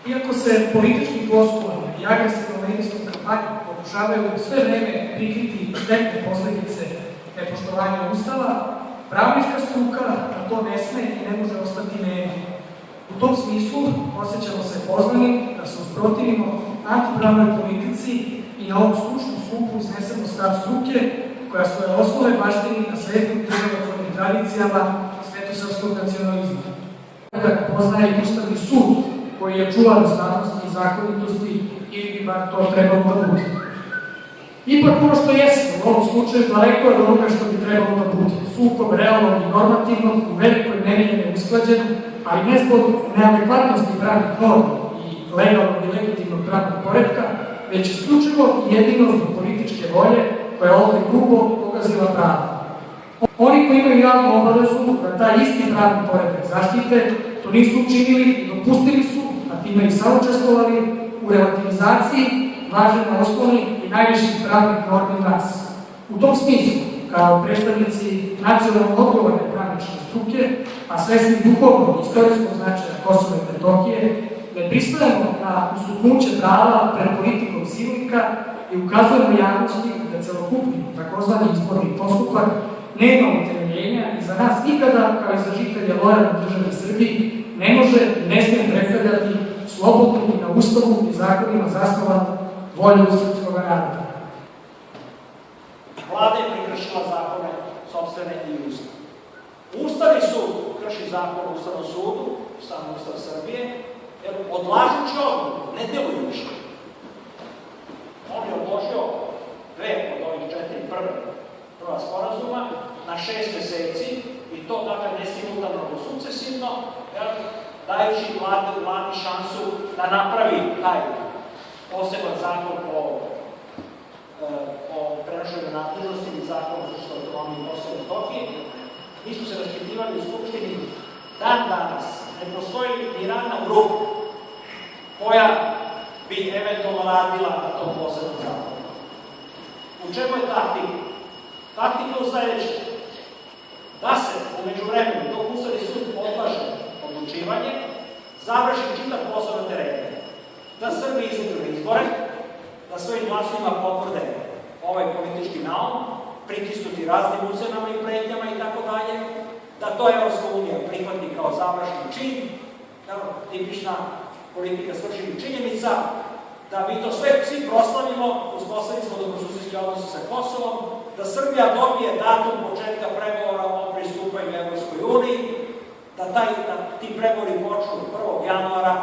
Iako se političkim floskulama i agresivnom medijskom kampanjom pokušavaju sve vreme prikriti štetne posledice nepoštovanja Ustava, pravnička struka na to ne sme i ne može ostati nemi. U tom smislu osjećamo se pozvanim da se usprotivimo antipravnoj politici i na ovom stručnom skupu iznesemo stav struke koja svoje osnove baštini na svetlim državotvornim tradicijama svetosavskog nacionalizma. Da poznaje i Ustavni sud koji je čuvar ustavnosti i zakonitosti ili bi bar to trebalo da bude. Ipak ono što jeste u ovom slučaju daleko od onoga što bi trebalo da bude. Sukob realnog i normativnog u velikoj meri je neusklađen, ali ne zbog neadekvatnosti pravnih norma i legalnog i legitimnog pravnog poretka, već isključivo i jedino zbog političke volje koja je ovdje grubo pogazila pravo. Oni koji imaju javnu obavezu da taj isti pravni poredak zaštite, to nisu učinili i dopustili su, a time i saučestvovali u relativizaciji važenja osnovnih i najviših pravnih normi nas. U tom smislu, kao predstavnici nacionalno odgovorne pravničke struke, a svesni duhovnog i istorijskog značaja Kosova i Metohije, ne pristajemo na ustuknuće prava pred politikom silnika i ukazujemo javnosti da celokupni takozvani izborni postupak nema utemeljenja i za nas nikada, kao i za žitelje lojalne države Srbiji, ne može i ne smije predstavljati slobodnu i na Ustavu i zakonima zasnovanu volju srpskog naroda. Vlada je prekršila zakone sopstvene i Ustav. Ustavni sud krši zakon o Ustavnom sudu, sam Ustav Srbije, jer odlažući odluku, ne delujući. On je odložio dve od ovih prva sporazuma na 6 meseci i to dakle ne simultano, nego sukcesivno, dajući vladi šansu da napravi taj poseban zakon o prenošenju nadležnosti i zakon o srpskoj autonomiji Kosova i Metohije. Mi smo se raspitivali u Skupštini dan danas. Ne postoji ni radna grupa koja bi eventualno radila na tom posebnom zakonu. U čemu je taktika? Taktika u sledećem. Da se u međuvremenu dok Ustavni sud odlaže odlučivanje, završi čitav posao na terenu. Da Srbi izađu na izbore, da svojim glasovima potvrde ovaj politički naum, pritisnuti raznim ucenama i pretnjama i tako dalje, da to Evropska unija prihvati kao završni čin, tipična politika svršenih činjenica, da mi to sve svi proslavimo, uspostavili smo dobrosusedske odnose sa Kosovom, da Srbija dobije datum početka pregovora o pristupanju Evropskoj uniji, da ti pregovori počnu 1. januara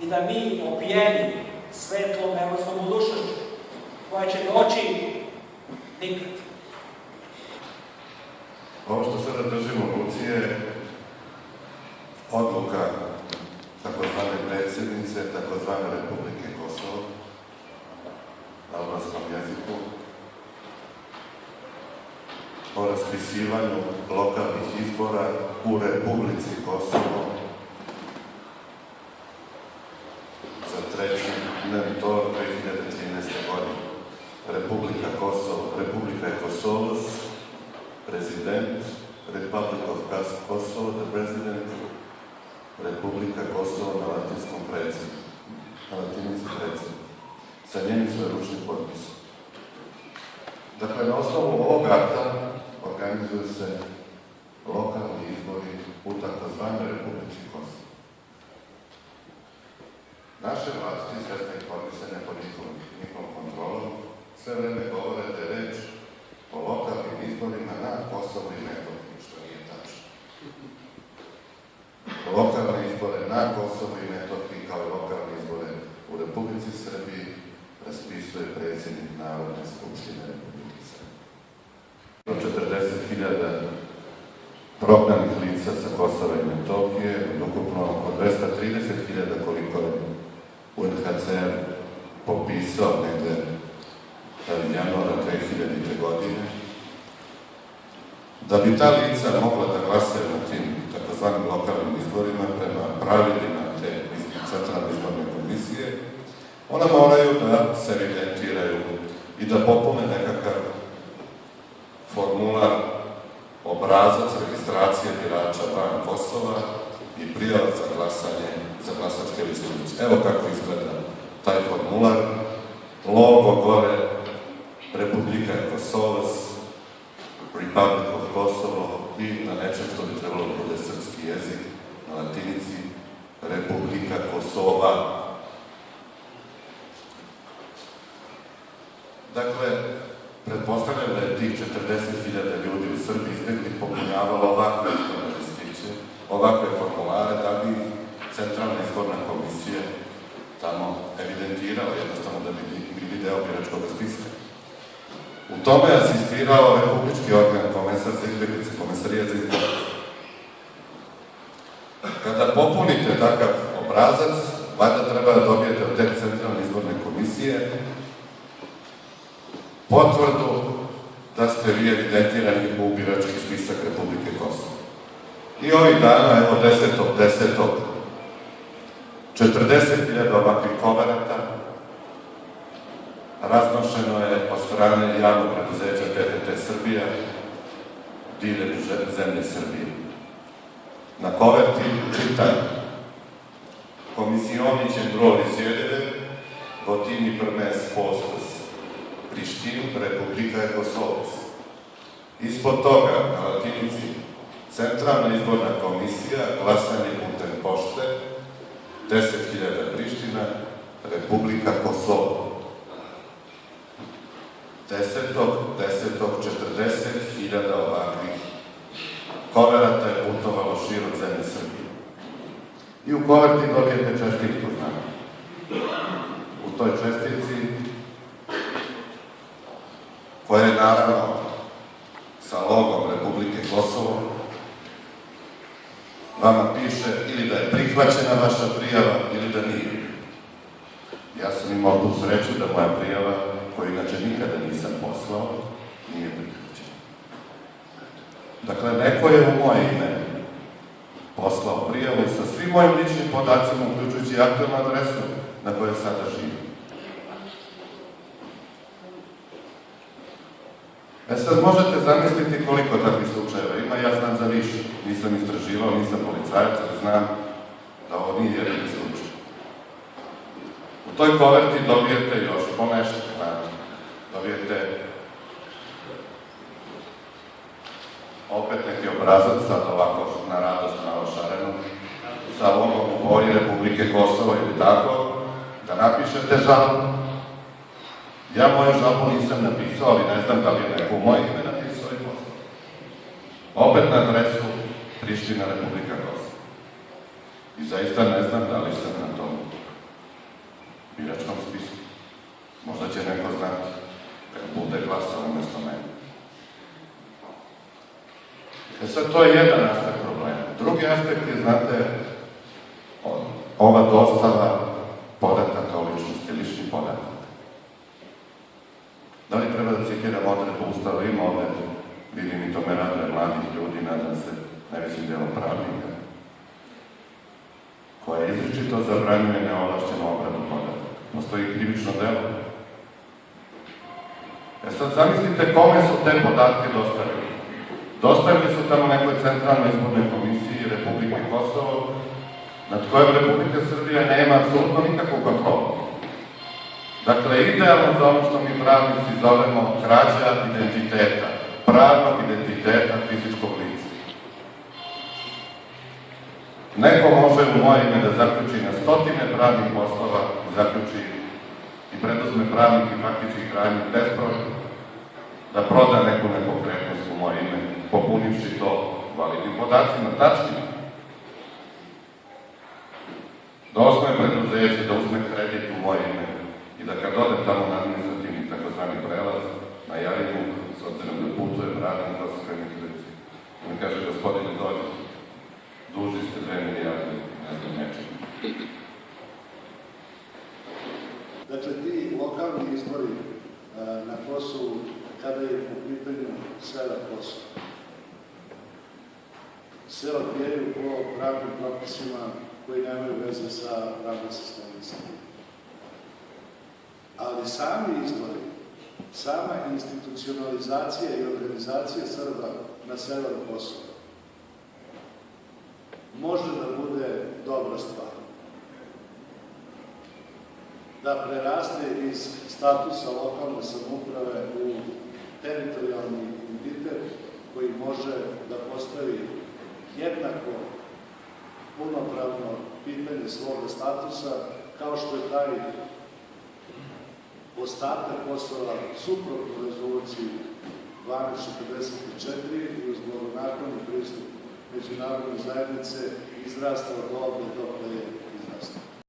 i da mi opijeni svetlom evropskom budućnošću, koja će doći nikad. Ovo što sada držimo u ruci je odluka takozvane predsjednice, takozvane Republike Kosovo, na albanskom jeziku, o raspisivanju lokalnih izbora u Republici Kosovo za 3. to 2013. godine. Republika Kosovo, Republika je Kosovos, prezident, Republic of Kosovo, the president, Republika Kosovo na latinskom predsjedu, na latinici predsjedu, sa njenim svojeručnim potpisom. Dakle, na osnovu ovog akta organizuju se lokalni izbori u takozvanoj Republici Kosovo. Naše vlasti, svesne informisane pod njihovom kontrolom, sve vreme govore da je reč o lokalnim izborima na Kosovo i Metohiji, što nije tačno. Lokalne izbore na Kosovo i Metohiji, kao i lokalne izbore u Republici Srbiji, raspisuje predsjednik Narodne skupštine Republike Srbije. 40.000 prognanih lica sa Kosova i Metohije, od ukupno oko 230.000 koliko je UNHCR popisao negde januara 2000. godine. Da bi ta lica mogla da glasaju na tim takozvanim lokalnim izborima prema pravilima te Centralne izborne komisije, ona moraju da se evidentiraju i da popune nekakav formular, obrazac registracije birača van Kosova i prijava za glasanje za glasačke listiće. Evo kako izgleda taj formular. Logo gore, Republika Kosovas, Republic of Kosovo i na nečem što bi trebalo da bude srpski jezik, na latinici, Republika Kosova. Dakle, pretpostavljam da je tih 40.000 ljudi u Srbiji izbjegli popunjavalo ovakve izborne listiće, ovakve formulare, da bi Centralna izborna komisija tamo evidentirala, jednostavno da bi bili deo biračkog spiska. U tome je asistirao republički organ, komesar za izbjeglice, komesarija za izbjeglice. Kada popunite takav obrazac, valjda treba da dobijete od te Centralne izborne komisije potvrdu da ste vi evidentirani u birački spisak Republike Kosovo. I ovih dana, evo 10.10. 40.000 ovakvih koverata raznošeno je od strane javnog preduzeća PTT Srbija diljem zemlje Srbije. Na koverti čitam: Komisioni centro risiedere votini per mes postas Prištinu, Republika Kosovas. Ispod toga, na latinici, Centralna izborna komisija, glasanje putem pošte, 10.000 Priština, Republika Kosovo. 10.10. ovakvih koverata je putovalo širom zemlje Srbije. I u koverti dobijete čestitku, znamo. U toj čestitci, koja je naravno sa logom Republike Kosovo, vama piše ili da je prihvaćena vaša prijava ili da nije. Ja sam imao tu sreću da moja prijava, koju inače nikada nisam poslao, nije prihvaćena. Dakle, neko je u moje ime poslao prijavu sa svim mojim ličnim podacima, uključujući i aktualnu adresu na kojoj sada živim. Sad možete zamisliti koliko takvih slučajeva ima, ja znam za više. Nisam istraživao, nisam policajac, ali znam da ovo nije jedini slučaj. U toj koverti dobijete još ponešto, dobijete opet neki obrazac, sad ovako na radost, malo šareno, sa logom u boji Republike Kosovo ili tako, da napišete žalbu. Ja moju žalbu nisam napisao, ali ne znam da li je neko u moje ime napisao i poslao. Opet na adresu Priština, Republika Kosovo. I zaista ne znam da li sam na tom biračkom spisku. Možda će neko znati kad bude glasao umjesto mene. Sad, to je jedan aspekt problema. Drugi aspekt je, znate, ova dostava podataka o ličnosti, ličnih podataka. Da li treba da citiram odredbu Ustava? Ima odredbu, vidim i to me raduje mladih ljudi, nadam se, najvećim delom pravnika, koja izričito zabranjuje neovlašćenu obradu podataka. Postoji krivično delo. Sad zamislite kome su te podatke dostavili. Dostavili su tamo nekoj Centralnoj izbornoj komisiji Republike Kosovo, nad kojom Republika Srbija nema apsolutno nikakvu kontrolu. Dakle, idealno za ono što mi pravnici zovemo krađa identiteta, pravnog identiteta fizičkog lica. Neko može u moje ime da zaključi na stotine pravnih poslova, zaključi i preduzme pravnih i faktičkih radnji bez problema, da proda neku nepokretnost u moje ime, popunivši to validnim podacima, tačnima. Da osnoje preduzeće, da uzme kredit u moje ime i da kad ode tamo na administrativni takozvani prelaz, najavi mu, s obzirom da putuje, radim kosovskoj migraciji. On kaže, gospodine, dođe, duži ste 2 milijarde, ne znam nečega. Dakle, ti lokalni izbori na Kosovu, kada je u pitanju sela Kosova, se odvijaju po pravnim propisima koji nemaju veze sa pravnim sistemom. Ali sami izbori, sama institucionalizacija i organizacija Srba na severu Kosova može da bude dobra stvar. Da preraste iz statusa lokalne samouprave u teritorijalni entitet koji može da postavi jednako punopravno pitanje svoga statusa, kao što je taj ostatak Kosova suprotno rezoluciji 1244 i uz blagonakloni pristup međunarodne zajednice izrastao do ovde dok je